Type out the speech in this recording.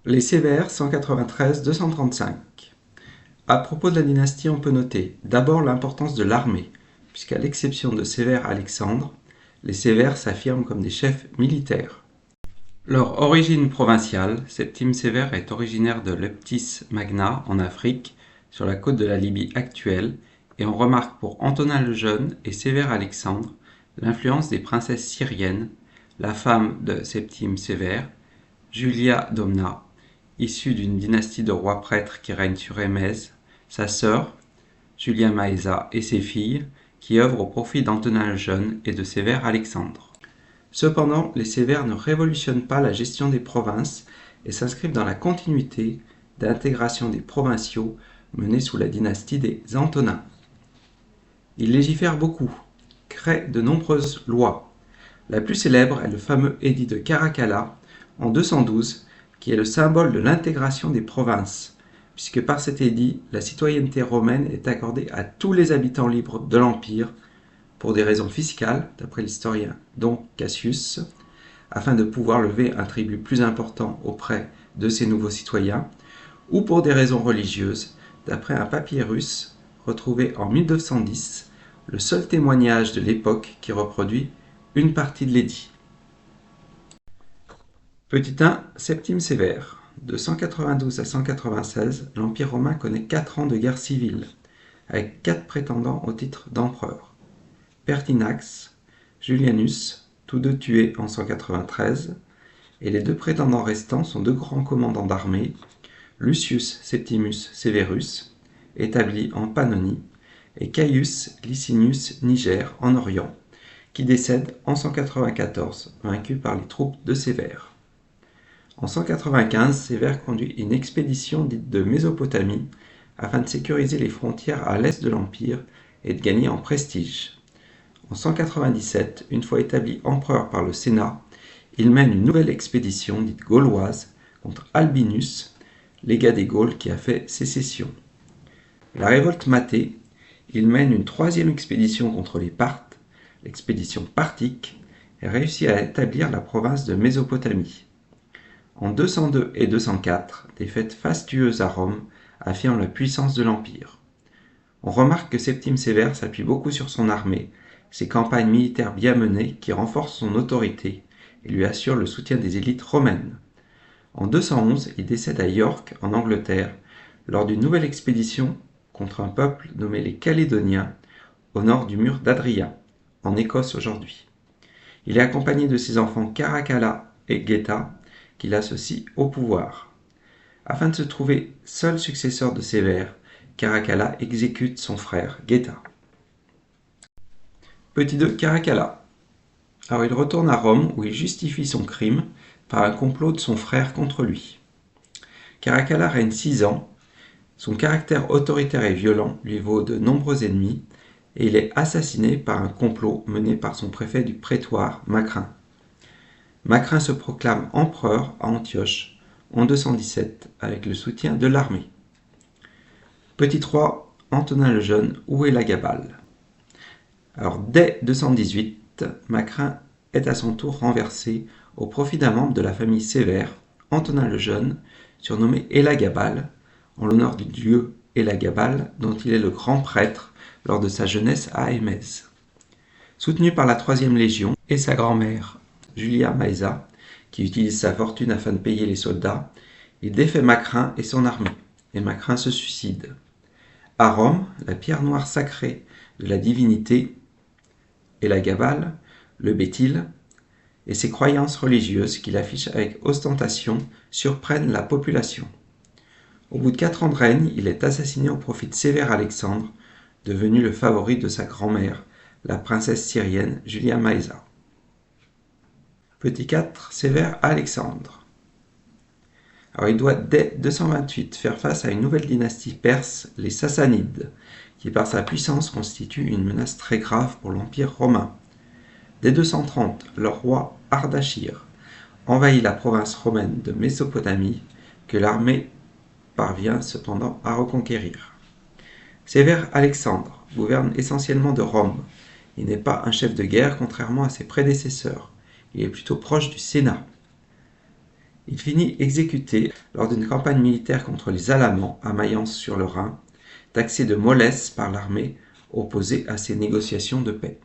Les Sévères 193-235. À propos de la dynastie, on peut noter d'abord l'importance de l'armée, puisqu'à l'exception de Sévère Alexandre, les Sévères s'affirment comme des chefs militaires. Leur origine provinciale, Septime Sévère est originaire de Leptis Magna en Afrique, sur la côte de la Libye actuelle, et on remarque pour Antonin le Jeune et Sévère Alexandre l'influence des princesses syriennes, la femme de Septime Sévère, Julia Domna, issue d'une dynastie de rois prêtres qui règne sur Émèse, sa sœur, Julia Maesa, et ses filles, qui œuvrent au profit d'Antonin le Jeune et de Sévère Alexandre. Cependant, les Sévères ne révolutionnent pas la gestion des provinces et s'inscrivent dans la continuité d'intégration des provinciaux menés sous la dynastie des Antonins. Ils légifèrent beaucoup, créent de nombreuses lois. La plus célèbre est le fameux édit de Caracalla en 212, qui est le symbole de l'intégration des provinces, puisque par cet édit, la citoyenneté romaine est accordée à tous les habitants libres de l'Empire, pour des raisons fiscales, d'après l'historien Don Cassius, afin de pouvoir lever un tribut plus important auprès de ces nouveaux citoyens, ou pour des raisons religieuses, d'après un papyrus retrouvé en 1910, le seul témoignage de l'époque qui reproduit une partie de l'édit. Petit 1, Septime Sévère. De 192 à 196, l'Empire romain connaît 4 ans de guerre civile, avec 4 prétendants au titre d'empereur. Pertinax, Julianus, tous deux tués en 193, et les 2 prétendants restants sont 2 grands commandants d'armée, Lucius Septimus Severus, établi en Pannonie, et Caius Licinius Niger en Orient, qui décède en 194, vaincu par les troupes de Sévère. En 195, Sévère conduit une expédition dite de Mésopotamie afin de sécuriser les frontières à l'est de l'Empire et de gagner en prestige. En 197, une fois établi empereur par le Sénat, il mène une nouvelle expédition dite gauloise contre Albinus, légat des Gaules qui a fait sécession. La révolte matée, il mène une 3e expédition contre les Parthes, l'expédition parthique, et réussit à établir la province de Mésopotamie. En 202 et 204, des fêtes fastueuses à Rome affirment la puissance de l'Empire. On remarque que Septime Sévère s'appuie beaucoup sur son armée, ses campagnes militaires bien menées qui renforcent son autorité et lui assurent le soutien des élites romaines. En 211, il décède à York, en Angleterre, lors d'une nouvelle expédition contre un peuple nommé les Calédoniens, au nord du mur d'Adrien, en Écosse aujourd'hui. Il est accompagné de ses enfants Caracalla et Geta, qu'il associe au pouvoir. Afin de se trouver seul successeur de Sévère, Caracalla exécute son frère Geta. Petit 2, Caracalla. Alors il retourne à Rome où il justifie son crime par un complot de son frère contre lui. Caracalla règne 6 ans, son caractère autoritaire et violent lui vaut de nombreux ennemis et il est assassiné par un complot mené par son préfet du prétoire, Macrin. Macrin se proclame empereur à Antioche en 217 avec le soutien de l'armée. Petit 3, Antonin le Jeune, où est la Gabale? Alors dès 218, Macrin est à son tour renversé au profit d'un membre de la famille Sévère, Antonin le Jeune, surnommé Élagabal, en l'honneur du dieu Élagabal, dont il est le grand prêtre lors de sa jeunesse à Émèse. Soutenu par la 3e Légion et sa grand-mère, Julia Maesa, qui utilise sa fortune afin de payer les soldats, il défait Macrin et son armée, et Macrin se suicide. À Rome, la pierre noire sacrée de la divinité, Élagabal, le Béthyle, et ses croyances religieuses qu'il affiche avec ostentation surprennent la population. Au bout de 4 ans de règne, il est assassiné au profit de Sévère Alexandre, devenu le favori de sa grand-mère, la princesse syrienne Julia Maesa. Petit 4, Sévère Alexandre. Alors il doit dès 228 faire face à une nouvelle dynastie perse, les Sassanides, qui par sa puissance constitue une menace très grave pour l'Empire romain. Dès 230, leur roi Ardachir envahit la province romaine de Mésopotamie, que l'armée parvient cependant à reconquérir. Sévère Alexandre gouverne essentiellement de Rome. Il n'est pas un chef de guerre contrairement à ses prédécesseurs. Il est plutôt proche du Sénat. Il finit exécuté lors d'une campagne militaire contre les Alamans à Mayence sur le Rhin, taxé de mollesse par l'armée opposée à ces négociations de paix.